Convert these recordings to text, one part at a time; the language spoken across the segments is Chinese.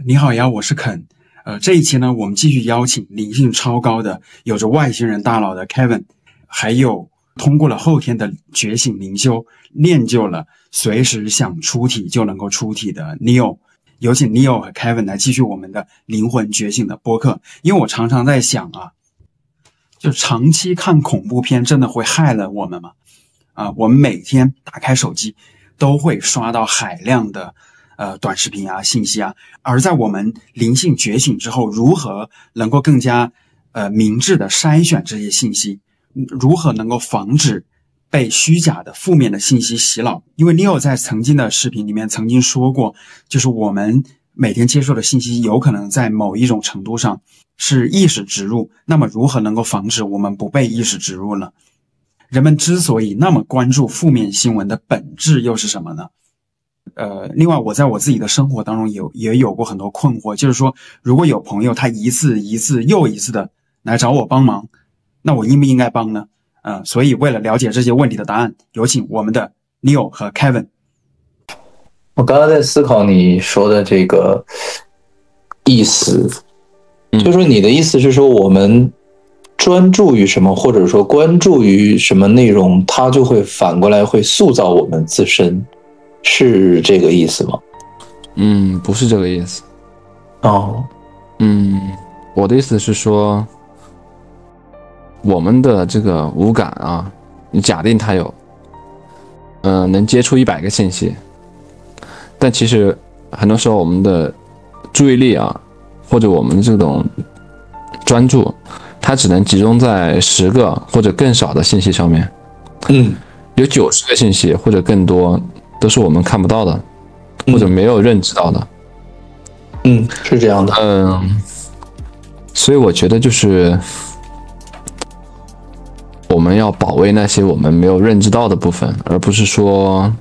你好呀，我是肯。這一期呢，我們繼續邀請靈性超高的、有着外星人大腦的 Kevin， 還有通過了後天的覺醒靈修，練就了隨時想出體就能夠出體的 Neo。有請 Neo 和 Kevin 來繼續我們的靈魂覺醒的播客。因為我常常在想啊，就長期看恐怖片真的會害了我們吗？我们每天打開手機都會刷到海量的短視頻啊、信息啊，而在我們靈性覺醒之後，如何能夠更加明智的篩選這些信息，如何能夠防止被虛假的負面的信息洗腦？因為 Neo 在曾經的視頻裡面曾經說過，就是我們每天接受的信息有可能在某一種程度上是意識植入，那麼如何能夠防止我們不被意識植入呢？人們之所以那麼關注負面新聞的本質又是什麼呢？另外我在我自己的生活當中也有過很多困惑，就是說如果有朋友他一次又一次的來找我幫忙，那我应不应該幫呢？所以为了了解這些問題的答案，有請我們的 Neo 和 Kevin。 我剛剛在思考你說的這個意思，就是說你的意思是說我們專注於什麼，或者說關注於什麼內容，它就會反過來會塑造我們自身，是這個意思嗎？不是這個意思。我的意思是說，我們的這個五感啊，你假定它有能接觸100個信息，但其實很多時候我們的注意力啊，或者我們這種專注，它只能集中在10個或者更少的信息上面。有90個信息或者更多都是我們看不到的，或者沒有認知到的。是這樣的。所以我覺得就是我們要保衛那些我們沒有認知到的部分，而不是說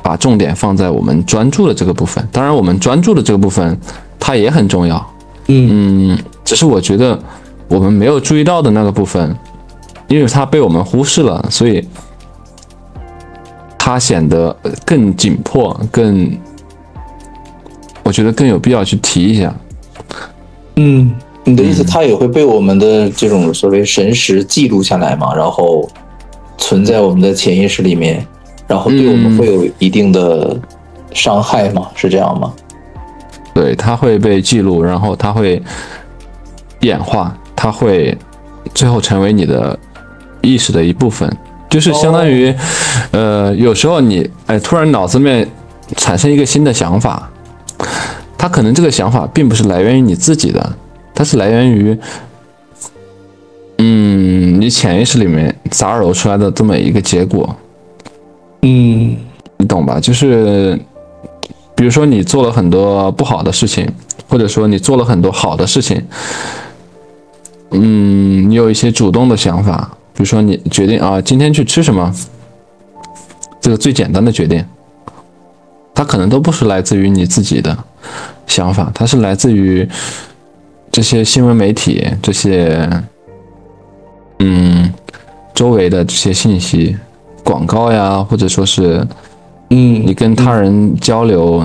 把重點放在我們專注的這個部分。當然我們專注的這個部分它也很重要。只是我覺得我們沒有注意到的那個部分，因為它被我們忽視了，所以它顯得更緊迫，我覺得更有必要去提一下。你的意思它也會被我們的這種所謂神識記錄下來嘛，然後存在我們的潛意識裡面，然後對我們會有一定的傷害嗎？是這樣嗎？對，它會被記錄，然後它會演化，它會最後成為你的意識的一部分，就是相當於有時候你突然腦子里面產生一個新的想法，它可能這個想法並不是來源於你自己的，它是來源於你潛意識裡面雜糅出來的這麼一個結果。你懂吧？就是比如說你做了很多不好的事情，或者說你做了很多好的事情，你有一些主動的想法，比如說你決定今天去吃什麼，這個最簡單的決定，它可能都不是來自於你自己的想法，它是來自於這些新聞媒體，這些周圍的這些信息廣告呀，或者說是你跟他人交流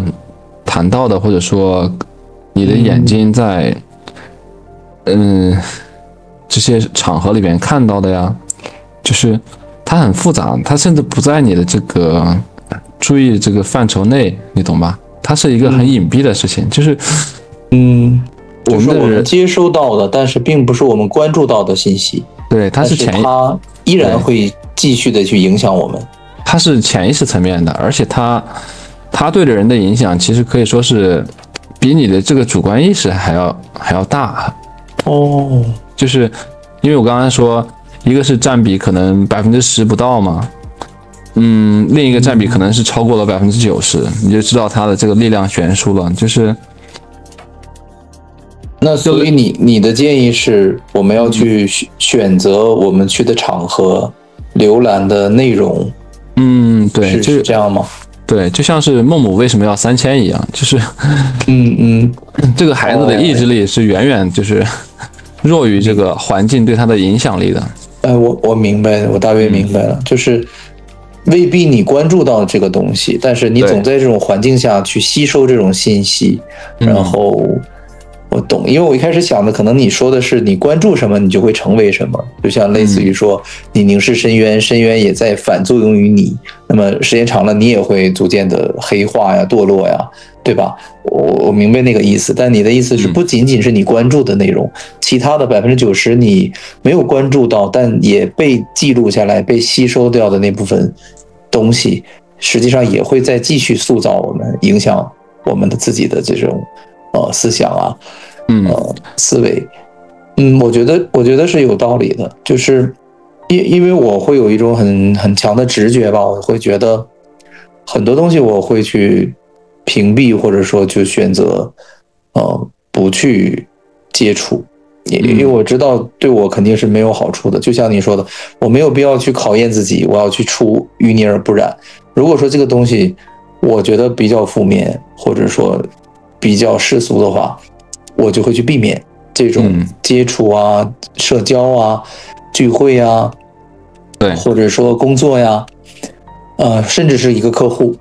談到的，或者說你的眼睛在這些場合裡面看到的呀，就是它很複雜，它甚至不在你的這個注意這個範疇內，你懂吧？它是一個很隱蔽的事情，就是我們接收到的，但是並不是我們關注到的信息。对，它是它依然会繼續的去影響我們。它是潛意識層面的，而且它對人的影響其實可以說是比你的這個主觀意識還要大。就是因為我剛才說，一個是佔比可能10%不到嘛，另一個佔比可能是超過了90%，你就知道它的這個力量懸殊了。就是那所以你的建議是，我們要去選擇我們去的場合、瀏覽的內容。對，是這樣嗎？对，就像是孟母為什麼要3000一樣，就是這個孩子的意志力是遠遠就是弱於這個環境對他的影響力的。我明白了，我大約明白了，就是未必你關注到這個東西，但是你總在這種環境下去吸收這種信息，然後我懂，因為我一開始想的可能你說的是你關注什麼你就會成為什麼，就像類似於說你凝視深淵，深淵也在反作用於你，那麼時間長了你也會逐漸的黑化呀、墮落呀，對吧？我明白那個意思，但你的意思是不僅僅是你關注的內容，其他的90%你沒有關注到，但也被記錄下來、被吸收掉的那部分東西，實際上也會再繼續塑造我們、影響我們的自己的這種思想啊，思維。我覺得是有道理的，就是因為我會有一种很強的直觉吧，我會覺得很多東西我會去屏蔽，或者說就選擇不去接觸，因為我知道對我肯定是沒有好處的。就像你說的，我沒有必要去考驗自己，我要去出淤泥而不染。如果說這個東西我覺得比較負面，或者說比較世俗的話，我就會去避免這種接觸啊、社交啊、聚會啊，对，或者說工作呀，甚至是一個客戶。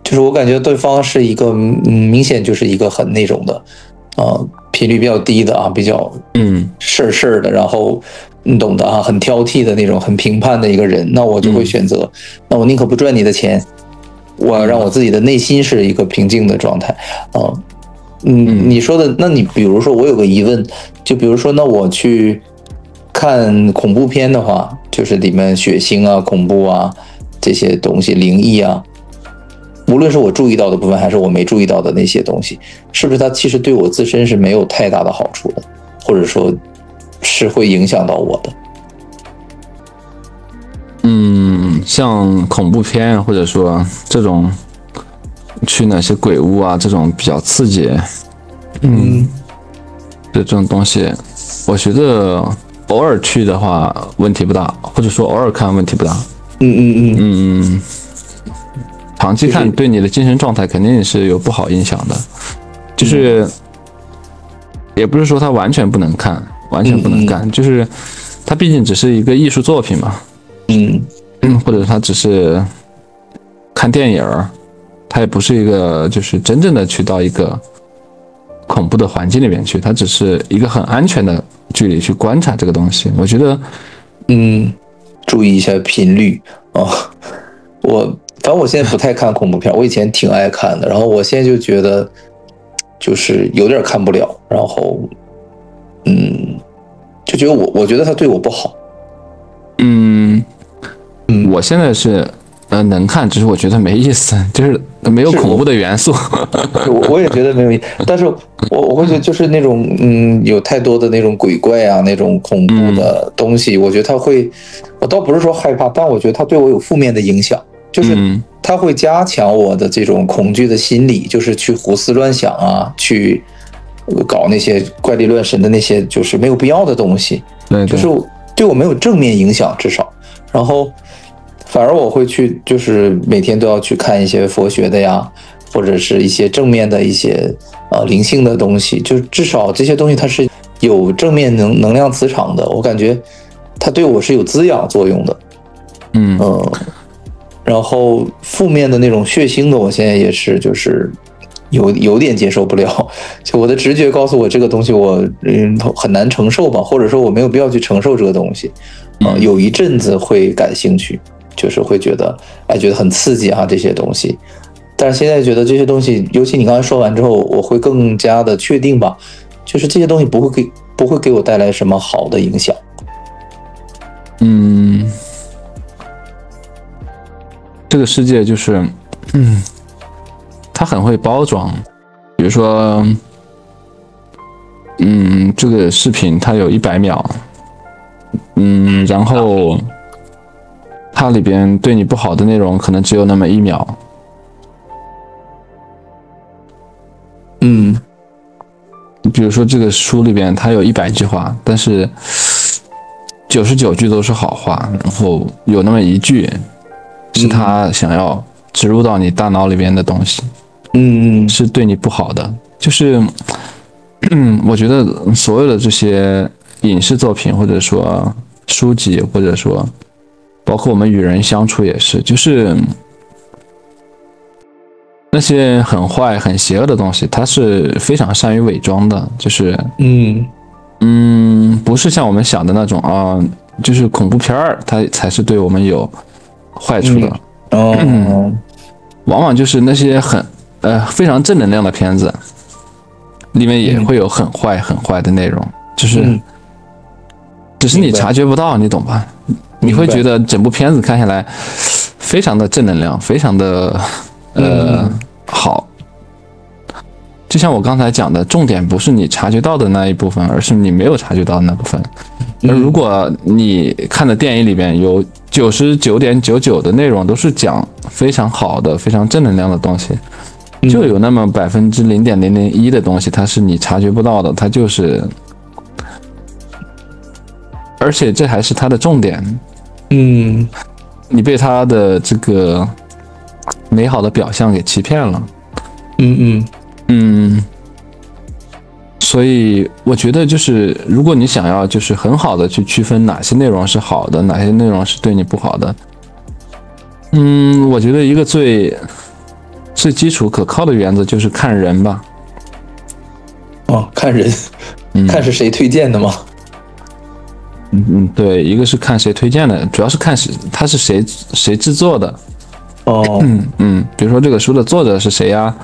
就是我感觉对方是一个明显就是一个很那种的频率比较低的啊，比較事兒的，然後你懂的啊，很挑剔的那種，很評判的一個人，那我就會選擇，那我寧可不賺你的錢，我要讓我自己的內心是一個平靜的狀態啊。你說的，那你比如說我有個疑問，就比如說那我去看恐怖片的話，就是裡面血腥啊、恐怖啊這些東西、靈異啊，無論是我注意到的部分還是我沒注意到的那些東西，是不是它其實對我自身是沒有太大的好處的，或者說是會影響到我的？像恐怖片或者說這種去哪些鬼屋啊，這種比較刺激這種東西，我覺得偶爾去的話問題不大，或者說偶爾看問題不大。長期看對你的精神狀態肯定是有不好影響的，就是也不是說它完全不能看，完全不能幹，就是它畢竟只是一個藝術作品嘛，或者它只是看電影，它也不是一個就是真正的去到一個恐怖的環境裡面去，它只是一個很安全的距離去觀察這個東西。我覺得注意一下頻率啊，反正我現在不太看恐怖片，我以前挺愛看的，然後我現在就覺得就是有點看不了，然後就覺得我覺得他對我不好。我現在是能看，只是我覺得沒意思，就是沒有恐怖的元素。我也覺得沒有意思，但是我會覺得就是那種有太多的那種鬼怪啊，那種恐怖的東西，我覺得他會，我倒不是說害怕，但我覺得他對我有負面的影響。就是它會加強我的這種恐懼的心理，就是去胡思亂想啊，去搞那些怪力亂神的那些就是沒有必要的東西，就是對我沒有正面影響至少。然後反而我會去就是每天都要去看一些佛學的呀，或者是一些正面的一些靈性的東西，就至少這些東西它是有正面能量磁場的，我感覺它對我是有滋養作用的。然後負面的那種血腥的，我現在也是就是有點接受不了，就我的直覺告訴我這個東西我很難承受吧，或者說我沒有必要去承受這個東西。有一陣子會感興趣，就是會覺得覺得很刺激啊這些東西，但是現在覺得這些東西，尤其你剛才說完之後，我會更加的確定吧，就是這些東西不會給我帶來什麼好的影響。這個世界就是它很會包裝，比如說這個視頻它有100秒，然後它裡邊對你不好的內容可能只有那麼1秒，比如說這個書裡邊它有100句話，但是99句都是好話，然後有那麼1句是他想要植入到你大腦裡邊的東西，是對你不好的。就是我覺得所有的這些影視作品或者說書籍或者說包括我們與人相處也是，就是那些很壞、很邪惡的東西，它是非常善于偽裝的，就是不是像我们想的那种啊，就是恐怖片儿，它才是对我們有壞處的。往往就是那些非常正能量的片子，裡面也会有很壞、很壞的內容，就是只是你察覺不到，你懂吧？你會覺得整部片子看下來非常的正能量，非常的好。就像我剛才講的，重點不是你察覺到的那一部分，而是你沒有察覺到的那部分。而如果你看的電影裡邊有99.99%的內容都是講非常好的、非常正能量的東西，就有那麼0.001%的東西，它是你察覺不到的，它就是，而且這還是它的重點。你被它的這個美好的表象給欺騙了。所以我覺得就是如果你想要就是很好的去區分哪些內容是好的，哪些內容是對你不好的，我覺得一個最基礎可靠的原則就是看人吧。看人，看是誰推薦的嗎？對，一個是看誰推薦的，主要是看他是誰製作的。比如說這個書的作者是誰呀？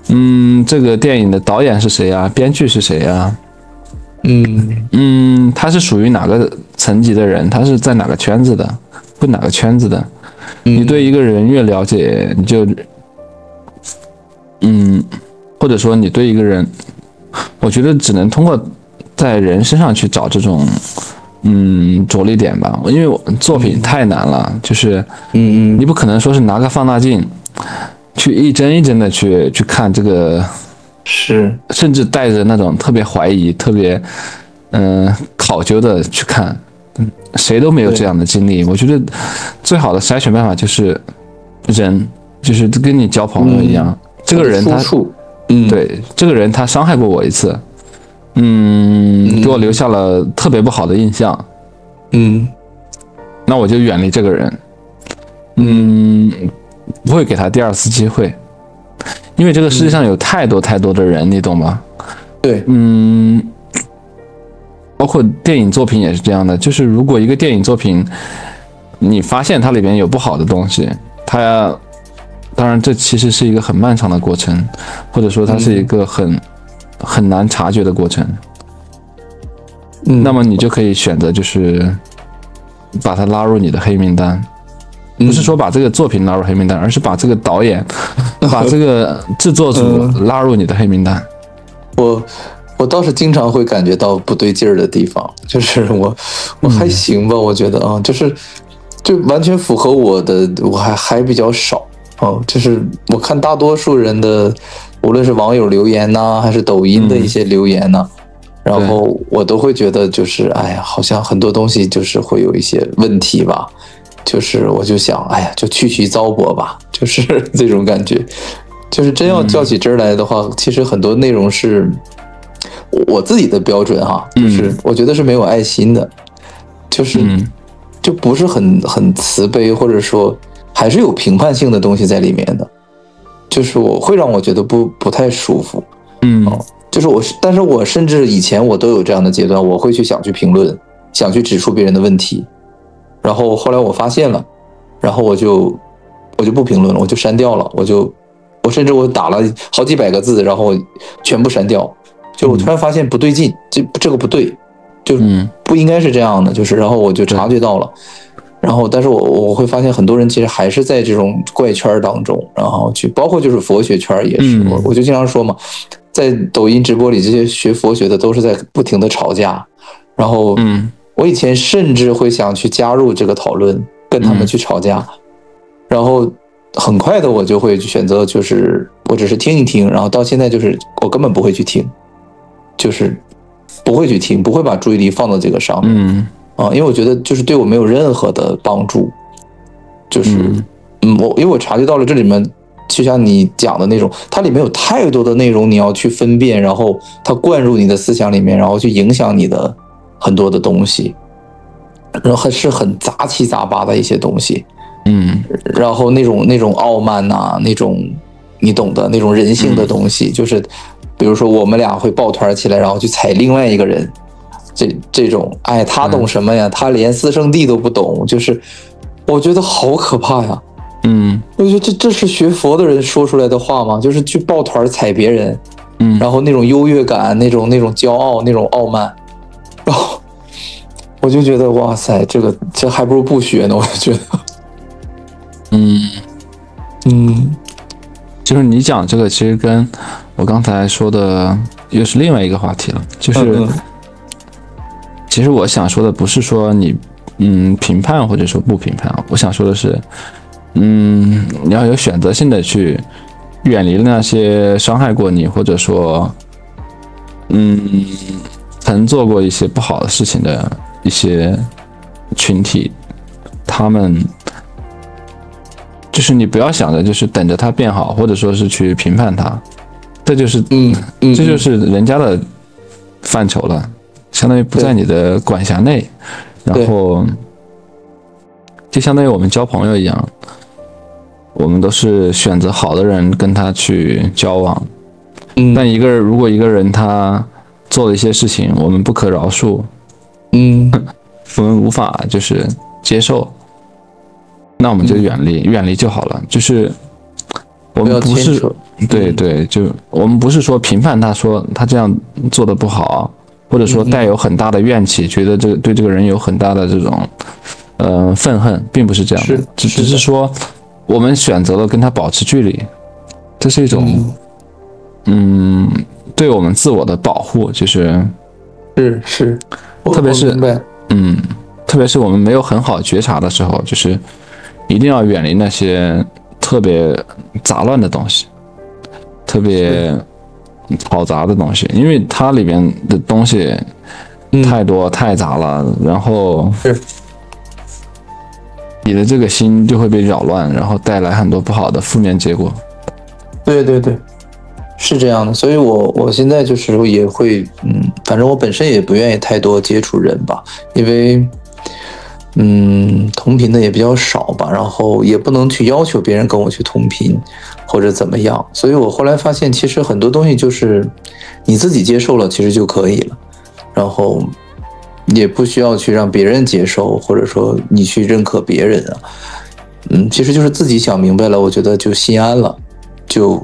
這個電影的導演是誰呀？編劇是誰呀？他是屬於哪個層級的人？他是在哪個圈子的？混哪個圈子的？你對一個人越了解，你就或者說你對一個人，我覺得只能通過在人身上去找這種着力點吧，因為作品太難了，就是你不可能說是拿個放大鏡去一幀一幀的去看這個，是甚至帶着那種特別懷疑、特別考究的去看，誰都沒有這樣的經歷。我覺得最好的篩選辦法就是人，就是跟你交朋友一樣，這個人他對這個人他傷害過我一次，給我留下了特別不好的印象，那我就遠離這個人，不會給他第二次機會，因為這個世界上有太多太多的人，你懂嗎？對，包括電影作品也是這樣的，就是如果一個電影作品，你發現它裡邊有不好的東西，當然這其實是一個很漫長的過程，或者說它是一個很難察覺的過程，那麼你就可以選擇就是把它拉入你的黑名單，不是說把這個作品拉入黑名單，而是把這個導演把這個製作組拉入你的黑名單。我倒是經常會感覺到不對勁兒的地方，就是我還行吧，我覺得就完全符合我的，我還比較少。就是我看大多數人的，無論是網友留言吶，還是抖音的一些留言吶，然後我都會覺得就是哎呀，好像很多東西就是會有一些問題吧，就是我就想哎呀，就去糟粕吧，就是這種感覺。就是真要較起真兒來的話，其實很多內容是我自己的標準哈，就是我覺得是沒有愛心的，就是就不是很慈悲，或者說還是有評判性的東西在裡面的，就是會讓我覺得不太舒服。就是但是我甚至以前我都有這樣的階段，我會想去評論，想去指出別人的問題，然後後來我發現了，然後我就不評論了，我就刪掉了，我甚至我打了好幾百個字，然後全部刪掉，就我突然發現不對勁，這個不对，就不應該是這樣的，就是然後我就察覺到了。然後，但是我會發現很多人其實還是在這種怪圈當中，然後包括就是佛學圈也是，我就經常說嘛，在抖音直播裡，這些學佛學的都是在不停的吵架。然後，我以前甚至會想去加入這個討論，跟他們去吵架。然後很快的我就會選擇，就是我只是聽一聽，然後到現在就是我根本不會去聽，就是不會去聽，不會把注意力放到這個上面。因為我覺得就是對我沒有任何的幫助，就是因為我察覺到了這裡面，就像你講的那種，它裡面有太多的內容你要去分辨，然後它灌入你的思想裡面，然後去影響你的很多的東西，然後是很雜七雜八的一些東西，然後那種傲慢呐，那种你懂的那种人性的東西，就是比如说我们俩会抱团起来，然后去踩另外一个人，这种，哎，他懂什麼呀？他連私生地都不懂，就是我覺得好可怕呀。我覺得這是學佛的人說出來的話嗎？就是去抱團踩別人，然後那種優越感，那種驕傲，那種傲慢，然後我就覺得哇塞，這還不如不學呢，我就覺得。就是你講這個其實跟我剛才說的又是另外一個話題了，就是其實我想說的不是說你評判或者說不評判，我想說的是你要有選擇性的去遠離那些傷害過你或者說曾做過一些不好的事情的一些群體，他們就是你不要想着就是等着他變好，或者說是去評判他，這就是這就是人家的範疇了，相當於不在你的管轄內，然後就相當於我們交朋友一樣，我們都是選擇好的人跟他去交往，但如果一個人他做了一些事情我們不可饒恕，我們無法就是接受，那我們就遠離就好了。就是我們不是對，就我們不是說評判他，說他這樣做的不好，或者說帶有很大的怨氣，覺得對這個人有很大的這種憤恨，並不是這樣的，只是說我們選擇了跟他保持距離，這是一種對我們自我的保護，就是特別是特別是我們沒有很好覺察的時候，就是一定要遠離那些特別雜亂的東西，特別嘈雜的東西，因為它裡面的東西太多太雜了，然後你的這個心就會被擾亂，然後帶來很多不好的負面結果。對，是這樣的，所以我現在就是也會反正我本身也不願意太多接觸人吧，因為同頻的也比較少吧，然後也不能去要求別人跟我去同頻或者怎麼樣，所以我後來發現其實很多東西就是你自己接受了其實就可以了，然後也不需要去讓別人接受，或者說你去認可別人啊，其實就是自己想明白了，我覺得就心安了，就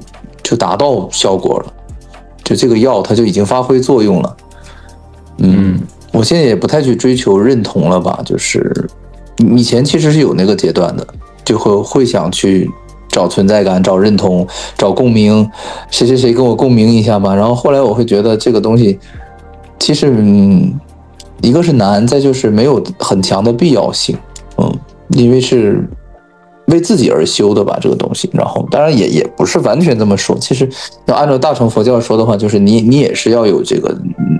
達到效果了，就這個藥它就已經發揮作用了。我現在也不太去追求認同了吧，就是以前其實是有那個階段的，就會想去找存在感，找認同，找共鳴，誰跟我共鳴一下吧。然後後來我會覺得這個東西其實一個是難，再就是沒有很強的必要性，因為是為自己而修的吧，這個東西。然後當然也不是完全這麼說，其實要按照大乘佛教說的話，就是你也是要有這個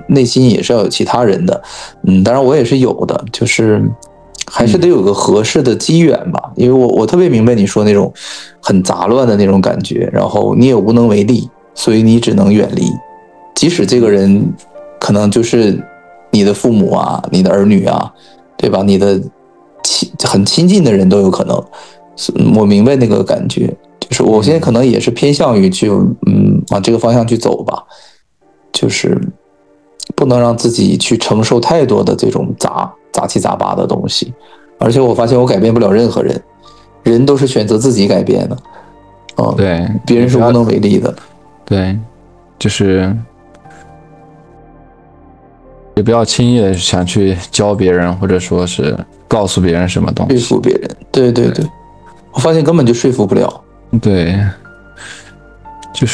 內心也是要有其他人的，當然我也是有的，就是還是得有個合適的機緣吧。因為我特別明白你說那種很雜亂的那種感覺，然後你也無能為力，所以你只能遠離，即使這個人可能就是你的父母啊，你的兒女啊，對吧？你的很親近的人都有可能。我明白那個感覺，就是我現在可能也是偏向於去往這個方向去走吧，就是不能讓自己去承受太多的這種雜七雜八的東西，而且我發現我改變不了任何人，人都是選擇自己改變的，對，別人是無能為力的，對，就是也不要輕易的想去教別人，或者說是告訴別人什麼東西，說服別人，對，我發現根本就說服不了。對，就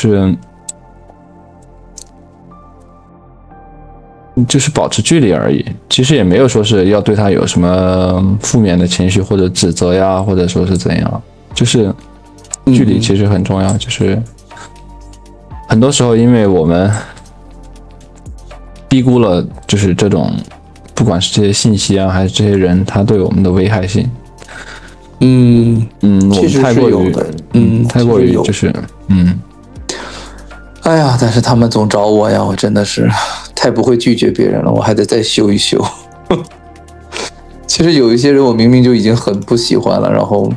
是保持距離而已，其實也沒有說是要對他有什麼負面的情緒或者指責呀，或者說是怎樣，就是距離其實很重要，就是很多時候因為我們低估了就是這種不管是這些信息啊還是這些人他對我們的危害性。我們太過於太過於就是哎呀，但是他們總找我呀，我真的是太不會拒絕別人了，我還得再修一修。其實有一些人我明明就已經很不喜歡了，然後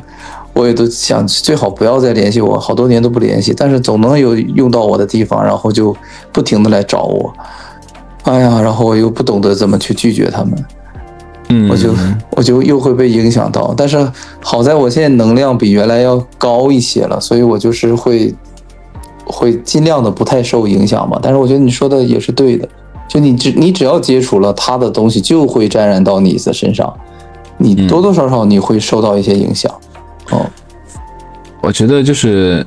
我也都想最好不要再联系我，好多年都不联系，但是总能有用到我的地方，然后就不停的来找我。哎呀，然後我又不懂得怎麼去拒絕他們，我就又會被影響到。但是好在我現在能量比原來要高一些了，所以我就是會盡量的不太受影響吧。但是我覺得你說的也是對的，就你只要接觸了他的東西，就會沾染到你的身上，你多多少少你會受到一些影響。我覺得就是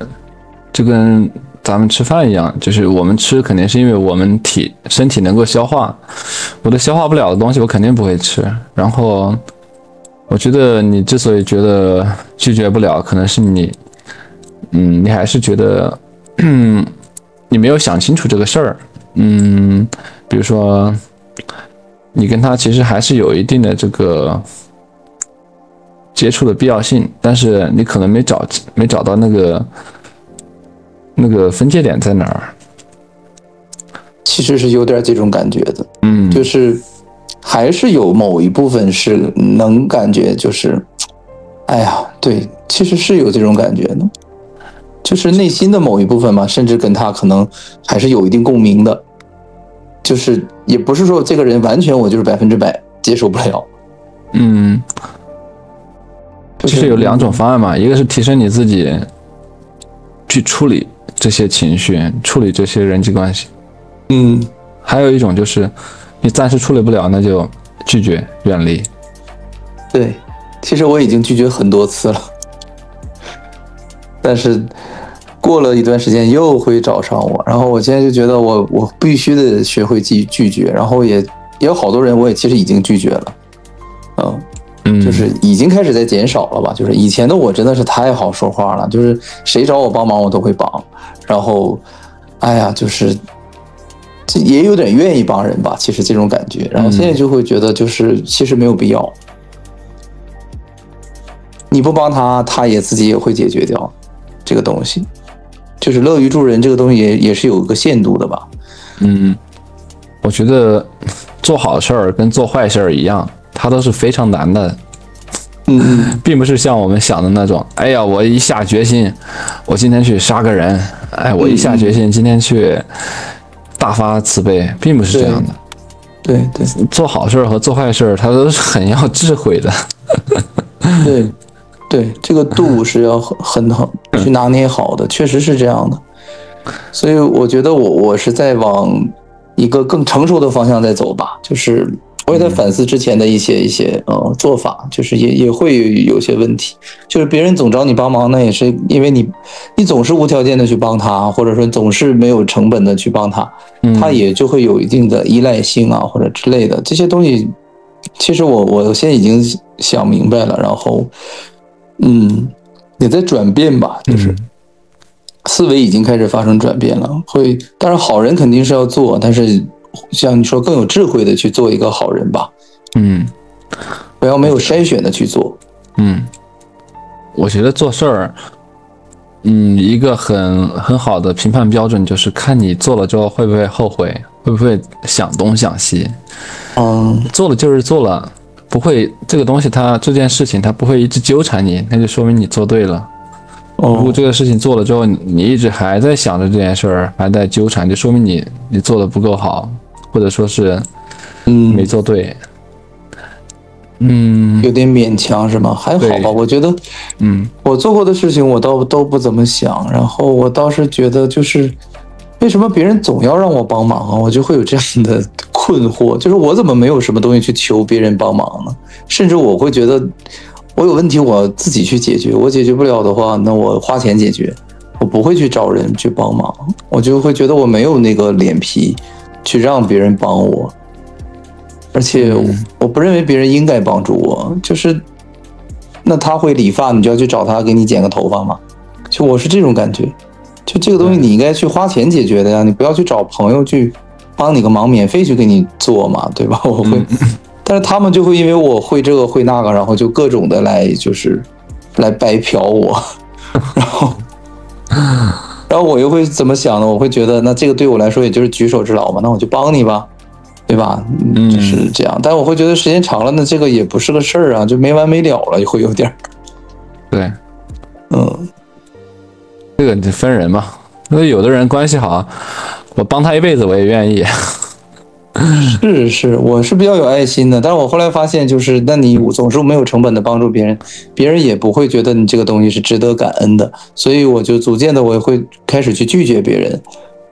就跟咱們吃飯一樣，就是我們吃肯定是因为我们身体能夠消化，我都消化不了的東西我肯定不会吃。然後我覺得你之所以覺得拒絕不了，可能是你還是覺得你沒有想清楚這個事兒。比如說你跟他其實還是有一定的這個接觸的必要性，但是你可能沒找到那個分界點在哪兒。其實是有點這種感覺的，就是還是有某一部分是能感覺，就是哎呀，對，其實是有這種感覺的，就是內心的某一部分嘛，甚至跟他可能還是有一定共鳴的，就是也不是說這個人完全我就是100%接受不了。就是有2種方案嘛，一個是提升你自己去處理這些情緒，處理這些人際關係。還有一種就是你暫時處理不了，那就拒絕遠離。對，其實我已經拒絕很多次了，但是過了一段時間又會找上我，然後我現在就覺得我必須得學會拒絕，然後也有好多人我也其實已經拒絕了。就是已經開始在減少了吧，就是以前的我真的是太好說話了，就是誰找我幫忙我都會幫，然後哎呀，就是也有點願意幫人吧，其實這種感覺。然後現在就會覺得就是其實沒有必要，你不幫他，他也自己也會解決掉這個東西，就是樂於助人這個東西也是有一個限度的吧。我覺得做好事兒跟做壞事兒一樣，它都是非常難的。並不是像我們想的那種，哎呀，我一下決心，我今天去殺個人，哎，我一下決心今天去大發慈悲，並不是這樣的。對，做好事和做壞事，它都是很要智慧的。對，這個度是要很好去拿捏好的，確實是這樣的。所以我覺得我是在往一個更成熟的方向在走吧，就是我也在反思之前的一些做法，就是也會有些問題，就是別人總找你幫忙，那也是因為你總是無條件的去幫他，或者說總是沒有成本的去幫他，他也就會有一定的依賴性啊或者之類的這些東西。其實我現在已經想明白了，然後也在轉變吧，就是思維已經開始發生轉變了。當然好人肯定是要做，但是像你說更有智慧的去做一個好人吧。不要沒有篩選的去做。我覺得做事兒，一個很好的評判標準就是看你做了之後會不會後悔，會不會想東想西。做了就是做了，不會這個東西這件事情它不會一直糾纏你，那就說明你做對了。如果這個事情做了之後，你一直還在想着這件事兒，還在糾纏，就說明你做的不夠好，或者說是沒做對。有點勉強是嗎？還好吧，我覺得我做過的事情我都不怎麼想，然後我倒是覺得就是為什麼別人總要讓我幫忙啊？我就會有這樣的困惑，就是我怎麼沒有什麼東西去求別人幫忙呢？甚至我會覺得我有問題我自己去解決，我解決不了的話，那我花錢解決，我不會去找人去幫忙，我就會覺得我沒有那個臉皮去讓別人幫我，而且我不認為別人應該幫助我，就是那他會理髮，你就要去找他給你剪個頭髮嗎？就我是這種感覺，就這個東西你應該去花錢解決的呀，你不要去找朋友去幫你個忙，免費去給你做嘛，對吧？我會，但是他們就會因為我會這個會那個，然後就各種的來白嫖我，然後我又會怎麼想呢？我會覺得那這個對我來說也就是舉手之勞嘛，那我就幫你吧。對吧？就是這樣。但我會覺得時間長了呢，这個也不是個事兒啊，就沒完沒了了，會有點。對，這個你分人嘛，因為有的人關係好，我幫他一輩子我也願意。是，我是比較有愛心的，但是我後來發現，就是那你總是沒有成本的幫助別人，別人也不會覺得你這個東西是值得感恩的，所以我就逐漸的我也會開始去拒絕別人。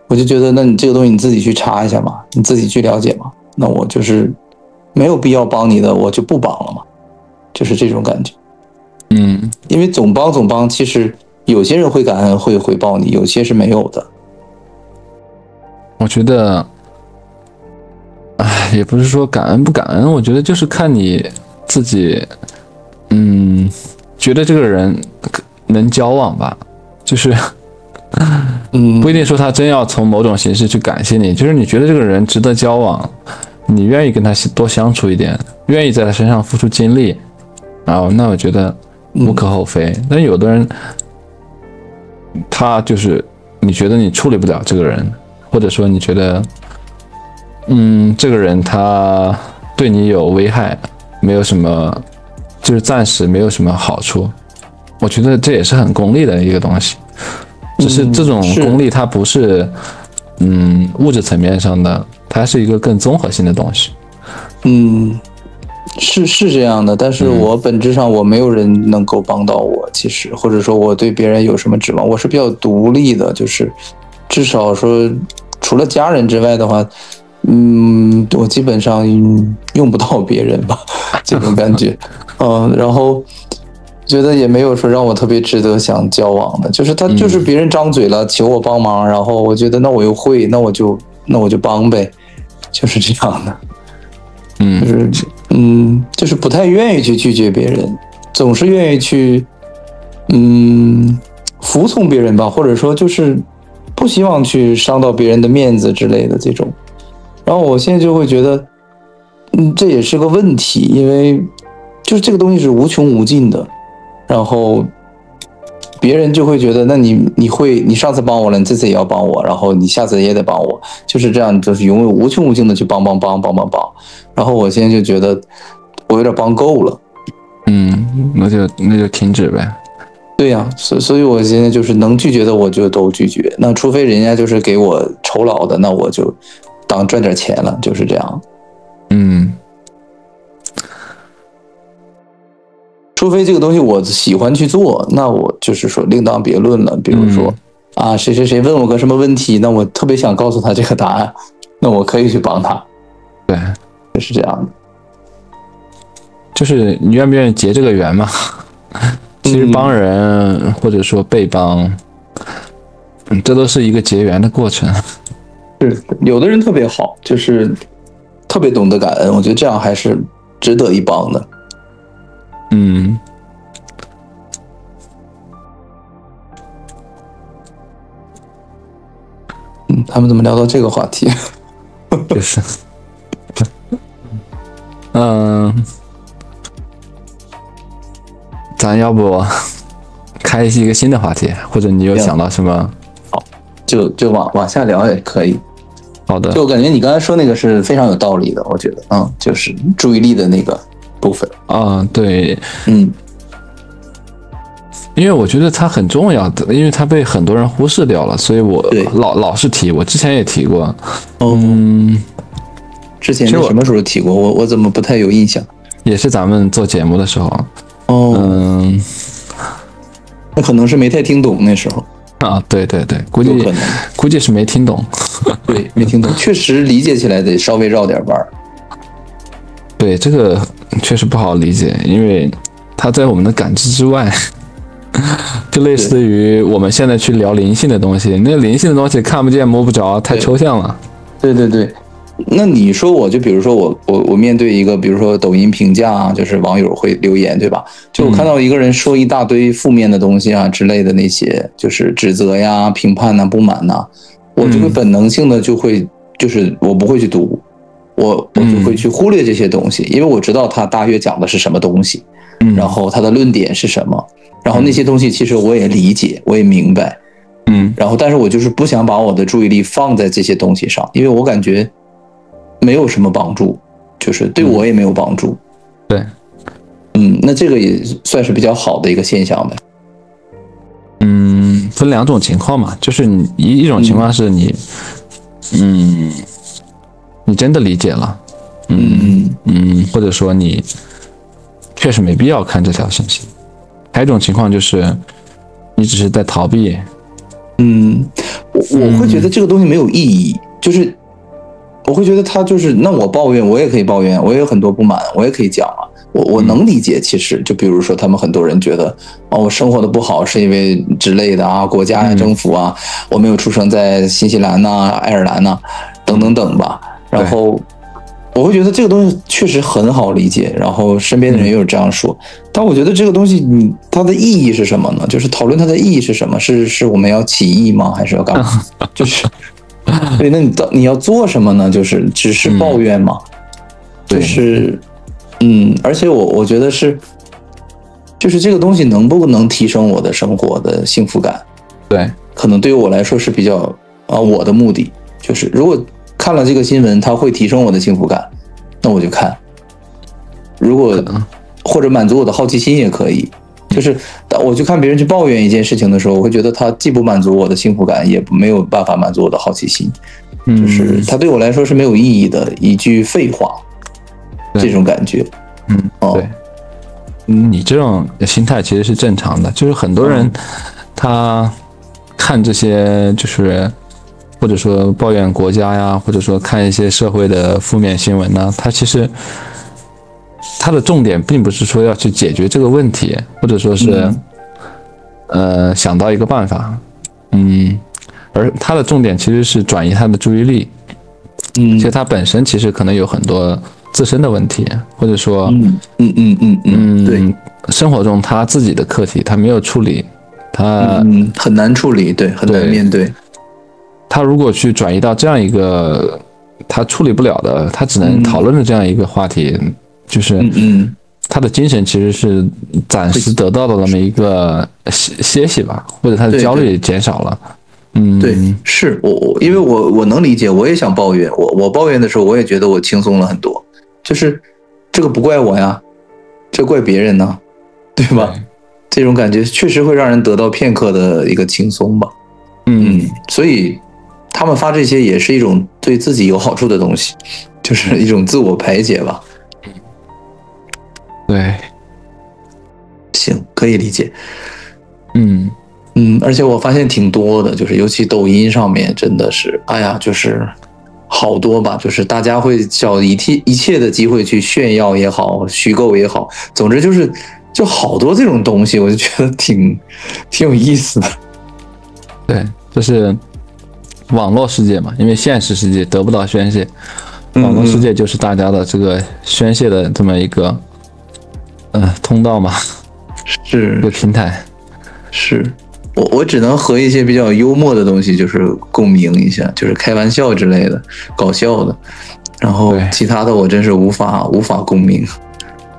我就覺得，那你這個東西你自己去查一下嘛，你自己去了解嘛。那我就是沒有必要幫你的，我就不幫了嘛，就是這種感覺。因為總幫，其實有些人會感恩，會回報你，有些是沒有的。我覺得，也不是說感恩不感恩，我覺得就是看你自己，覺得這個人能交往吧，就是。不一定說他真要從某種形式去感謝你，就是你覺得這個人值得交往，你願意跟他多相處一點，願意在他身上付出精力，然後那我覺得無可厚非。但有的人，他就是你覺得你處理不了這個人，或者說你覺得，這個人他對你有危害，沒有什麼，就是暫時沒有什麼好處，我覺得這也是很功利的一個東西。只是這種功利，它不是，物質層面上的，它是一個更綜合性的東西。是這樣的，但是我本質上我沒有人能夠幫到我，其實或者說我對別人有什麼指望，我是比較獨立的，就是至少說除了家人之外的話，我基本上用不到別人吧，這種感覺，然後。覺得也沒有說讓我特別值得想交往的，就是他就是別人張嘴了求我幫忙，然後我覺得那我又會，那我就幫唄，就是這樣的，就是不太願意去拒絕別人，總是願意去服從別人吧，或者說就是不希望去傷到別人的面子之類的這種。然後我現在就會覺得這也是個問題，因為就是這個東西是無窮無盡的。然後別人就會覺得，那你上次幫我了，你這次也要幫我，然後你下次也得幫我，就是這樣，就是永遠無窮無盡的去幫。然後我現在就覺得我有點幫夠了，那就停止唄。對呀，所以我現在就是能拒絕的我就都拒絕，那除非人家就是給我酬勞的，那我就當賺點錢了，就是這樣。除非這個東西我喜歡去做，那我就是說另當別論了。比如說誰問我個什麼問題，那我特別想告訴他這個答案，那我可以去幫他。對，就是這樣的。就是你願不願意結這個緣嘛？其實幫人或者說被幫，這都是一個結緣的過程。是，有的人特別好，就是特別懂得感恩，我覺得這樣還是值得一幫的。他們怎麼聊到這個話題？就是咱要不開一個新的話題，或者你有想到什麼？好，就往下聊也可以。好的，就我感覺你剛才說那個是非常有道理的，我覺得，就是注意力的那個部分。對，因為我覺得它很重要的，因為它被很多人忽視掉了，所以我老是提。我之前也提过。之前什麼時候提過？我怎麼不太有印象？也是咱們做節目的時候。那可能是沒太聽懂那時候。对，估計是沒聽懂。對，沒聽懂，確實理解起來得稍微繞點彎。對，這個確實不好理解，因為它在我們的感知之外。就類似於我們現在去聊靈性的東西，那靈性的東西看不見摸不着，太抽象了。對，那你說我就比如說我面對一個比如說抖音評價啊，就是網友會留言對吧？就我看到一個人說一大堆負面的東西啊之類的那些，就是指責呀、評判吶、不滿吶，我就會本能性的就是我不會去讀，我就會去忽略這些東西，因為我知道他大約講的是什麼東西，然後他的論點是什麼。然後那些東西其實我也理解，我也明白，然後但是我就是不想把我的注意力放在這些東西上，因為我感覺，沒有什麼幫助，就是對我也沒有幫助。對，那這個也算是比較好的一個現象呗。分2種情況嘛，就是一種情況是你，你真的理解了，或者說你確實沒必要看這條信息。還有一種情況就是你只是在逃避。我會覺得這個東西沒有意義，就是我會覺得他就是，那我抱怨我也可以抱怨，我也有很多不滿，我也可以講啊。我能理解，其實就比如說他們很多人覺得我生活的不好是因為之類的啊，國家呀、政府啊，我没有出生在新西蘭呐、爱爾蘭呐等等等吧。然後我會覺得這個東西確實很好理解，然後身邊的人也有這樣說。但我覺得這個東西它的意義是什麼呢？就是討論它的意義是什麼？是我們要起義嗎？還是要幹嘛？就是對，那你要做什麼呢？就是只是抱怨嗎？就是而且我覺得就是這個東西能不能提升我的生活的幸福感？對，可能对于我來說是比較我的目的就是如果看了這個新聞它會提升我的幸福感，那我就看。如果或者滿足我的好奇心也可以，就是我去看別人去抱怨一件事情的時候，我會覺得它既不滿足我的幸福感，也沒有辦法滿足我的好奇心，就是它對我來說是沒有意義的一句廢話，這種感覺。對，你這種心態其實是正常的，就是很多人他看這些就是或者說抱怨國家呀，或者說看一些社會的負面新聞呢，他其實他的重點並不是說要去解決這個問題，或者說是想到一個辦法，而他的重點其實是轉移他的注意力，其實他本身其實可能有很多自身的問題，或者說对，生活中他自己的課題他沒有處理，他很難處理，對，很難面對。他如果去轉移到這樣一個他處理不了的，他只能討論的這樣一個話題，就是他的精神其實是暫時得到了那麼一個歇息吧，或者他的焦慮也減少了。对，是因為我能理解，我也想抱怨，我抱怨的時候我也覺得我輕鬆了很多，就是這個不怪我呀，這怪別人呢，對吧？這種感覺確實會讓人得到片刻的一個輕鬆吧。所以他們發這些也是一種對自己有好處的東西，就是一種自我排解吧。對，行，可以理解。而且我發現挺多的，就是尤其抖音上面真的是，哎呀，就是好多吧，就是大家會找一切的機會去炫耀也好，虛構也好，總之就好多這種東西，我就覺得挺有意思的。對，就是網絡世界嘛，因為現實世界得不到宣洩，網絡世界就是大家的這個宣洩的這麼一個通道嘛，是一個平台。是我只能和一些比較幽默的東西就是共鳴一下，就是開玩笑之類的搞笑的，然後其他的我真是無法共鳴。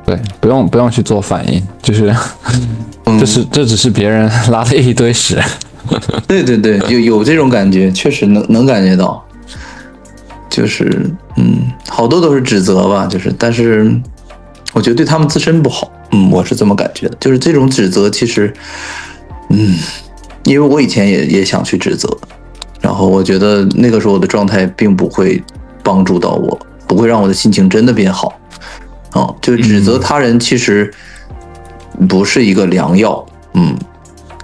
對，不用去做反應，就是這只是別人拉了一堆屎。對，有這種感覺，確實能感覺到，就是好多都是指責吧，就是但是我覺得對他們自身不好，我是這麼感覺的，就是這種指責其實因為我以前也想去指責，然後我覺得那個時候我的狀態並不會幫助到我，不會讓我的心情真的變好。就指責他人其實不是一個良藥，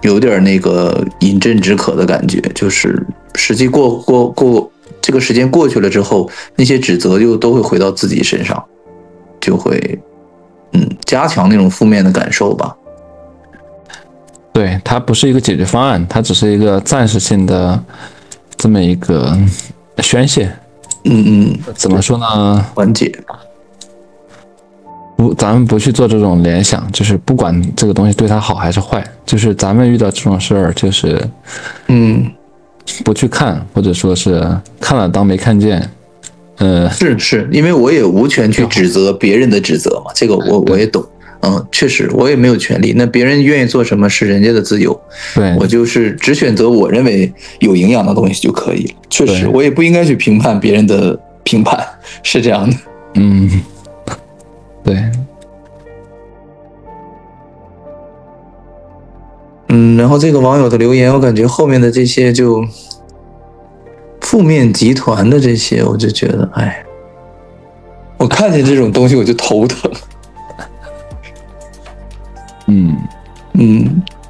有點那個飲鴆止渴的感覺，就是實際過這個時間過去了之後，那些指責又都會回到自己身上，就會加強那種負面的感受吧。對，它不是一個解決方案，它只是一個暫時性的這麼一個宣洩。怎麼說呢？緩解。咱們不去做這種聯想，就是不管這個東西對他好還是壞，就是咱們遇到這種事兒，就是不去看，或者說是看了當沒看見。是，因為我也無權去指責別人的指責嘛，這個我也懂。確實我也沒有權利，那別人願意做什麼是人家的自由，對，我就是只選擇我認為有營養的東西就可以了。確實我也不應該去評判別人的評判，是這樣的。对。然後這個網友的留言，我感覺後面的這些就負面集團的這些，我就覺得，哎，我看見這種東西我就頭疼。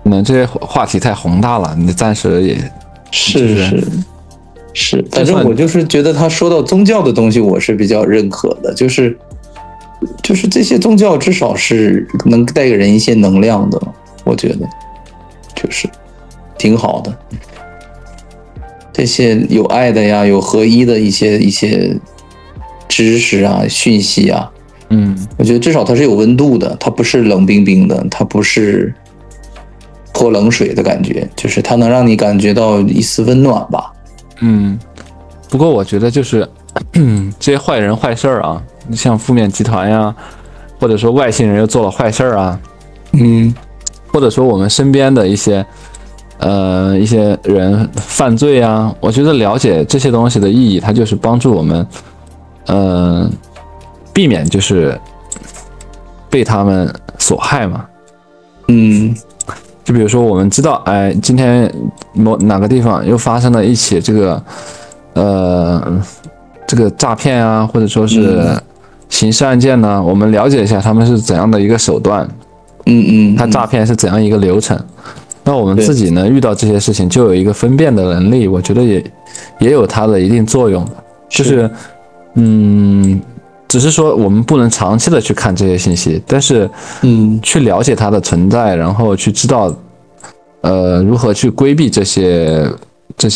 那这些話題太宏大了，你暫時也是，反正我就是覺得他說到宗教的東西，我是比較認可的，就是這些宗教至少是能帶給人一些能量的，我覺得就是挺好的。這些有愛的呀，有合一的一些知識啊、訊息啊，我覺得至少它是有溫度的，它不是冷冰冰的，它不是泼冷水的感覺，就是它能讓你感覺到一絲溫暖吧。不過我覺得就是這些壞人壞事兒啊，像負面集團呀，或者說外星人又做了壞事兒啊，或者說我們身邊的一些人犯罪啊，我覺得了解這些東西的意義，它就是幫助我们避免就是被他們所害嘛。就比如說我们知道，哎，今天哪個地方又發生了一起這個詐騙啊，或者說是刑事案件呢，我們了解一下他們是怎樣的一個手段，他詐騙是怎樣一個流程，那我們自己呢遇到這些事情就有一個分辨的能力，我覺得也有它的一定作用的，就是只是說我們不能長期的去看這些信息，但是去了解它的存在，然後去知道如何去規避這些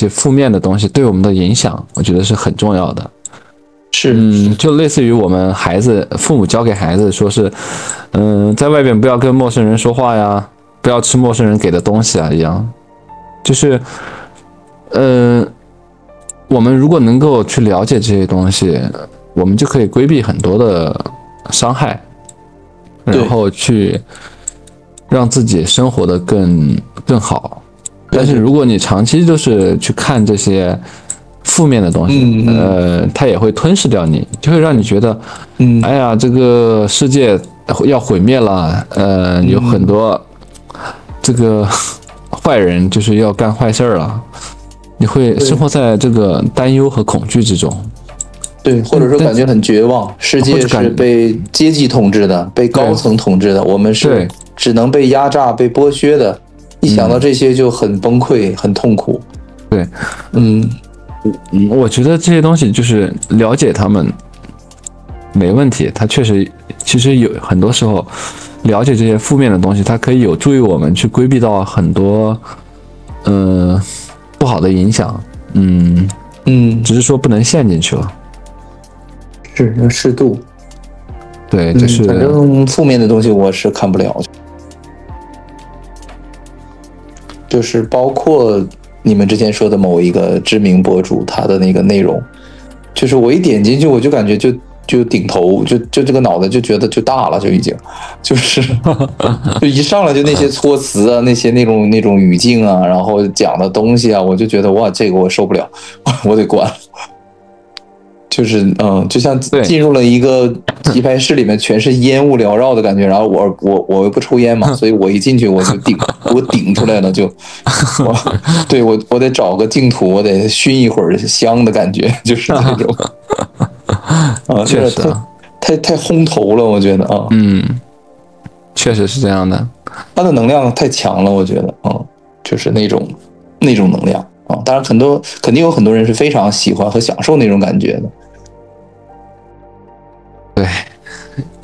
負面的東西對我們的影響，我覺得是很重要的。就類似於我們父母教給孩子說是在外邊不要跟陌生人說話呀，不要吃陌生人給的東西啊一樣，就是我們如果能夠去了解這些東西，我們就可以規避很多的傷害，然後去讓自己生活的更好。但是如果你長期就是去看這些負面的東西，它也會吞噬掉你，就會讓你覺得哎呀，這個世界要毀滅了，有很多這個壞人就是要幹壞事了，你會生活在這個擔憂和恐懼之中。對，或者說感覺很絕望，世界是被階級統治的，被高層統治的，我們是只能被壓榨、被剝削的。一想到這些就很崩潰、很痛苦。對，我覺得這些東西就是了解他們沒問題，它確實其實有很多時候了解這些負面的東西，它可以有助於我們去規避到很多不好的影響。只是說不能陷進去了。是要適度，對，就是反正負面的東西我是看不了，就是包括你們之前說的某一個知名博主他的那個內容，就是我一點進去我就感覺就頂頭，就這個腦袋就覺得就大了，就已經就是就一上來就那些措辭啊，那些那種語境啊，然後講的東西啊，我就覺得哇，這個我受不了，我得關。就是就像進入了一個棋牌室裡面全是煙霧繚繞的感覺，然後我又不抽煙嘛，所以我一進去我就頂出來了，就對我得找個淨土，我得燻一會兒香的感覺，就是那種確實太烘頭了，我覺得啊，確實是這樣的，它的能量太強了，我覺得就是那種能量啊，當然肯定有很多人是非常喜歡和享受那種感覺的。对，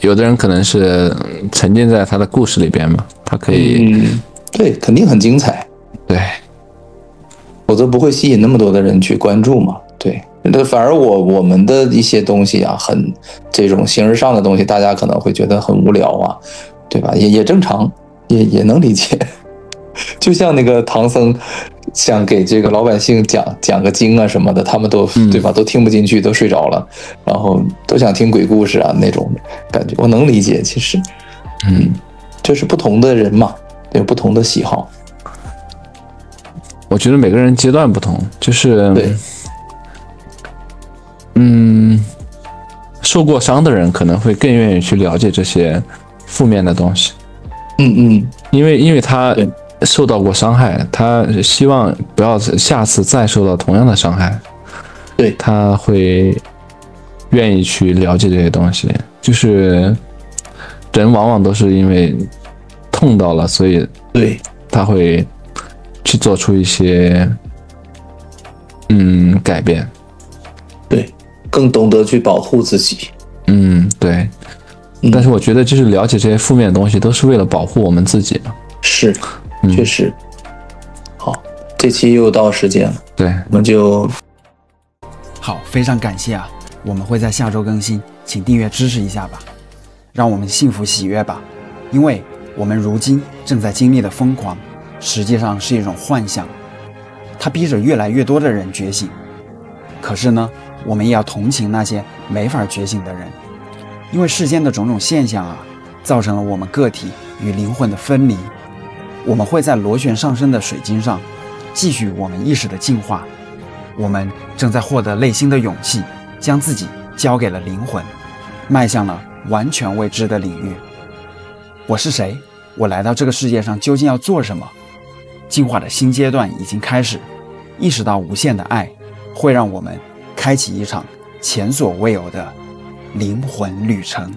有的人可能是沉浸在他的故事裡邊嘛，他可以对，肯定很精彩，對，否則不會吸引那麼多的人去關注嘛。對，反而我們的一些東西啊，很這種形而上的東西，大家可能會覺得很無聊啊，對吧？也正常，也能理解。就像那個唐僧想給這個老百姓講個經啊什麼的，他們都對吧，都聽不進去，都睡着了，然後都想聽鬼故事啊那種感覺，我能理解。其實就是不同的人嘛，有不同的喜好。我覺得每個人階段不同，就是對，受過傷的人可能会更願意去了解这些負面的東西。因為他受到過傷害，他希望不要下次再受到同樣的傷害。对，他会願意去了解這些東西。就是人往往都是因為痛到了，所以對他會去做出一些改变。对，更懂得去保護自己。對。但是我覺得就是了解這些負面的東西都是為了保護我們自己。是，確實。好，這期又到時間了。對，我們就好，非常感謝啊，我們會在下周更新，請訂閱支持一下吧，讓我們幸福喜悅吧。因為我們如今正在經歷的瘋狂實際上是一種幻象，它逼着越來越多的人覺醒。可是呢，我們也要同情那些沒法覺醒的人，因為世間的種種現象啊，造成了我們個體與靈魂的分離。我們會在螺旋上升的水晶上繼續我們意識的進化。我們正在獲得內心的勇氣，將自己交給了靈魂，邁向了完全未知的領域。我是誰？我來到這個世界上究竟要做什麼？進化的新階段已經開始，意識到無限的愛會讓我們開啟一場前所未有的靈魂旅程。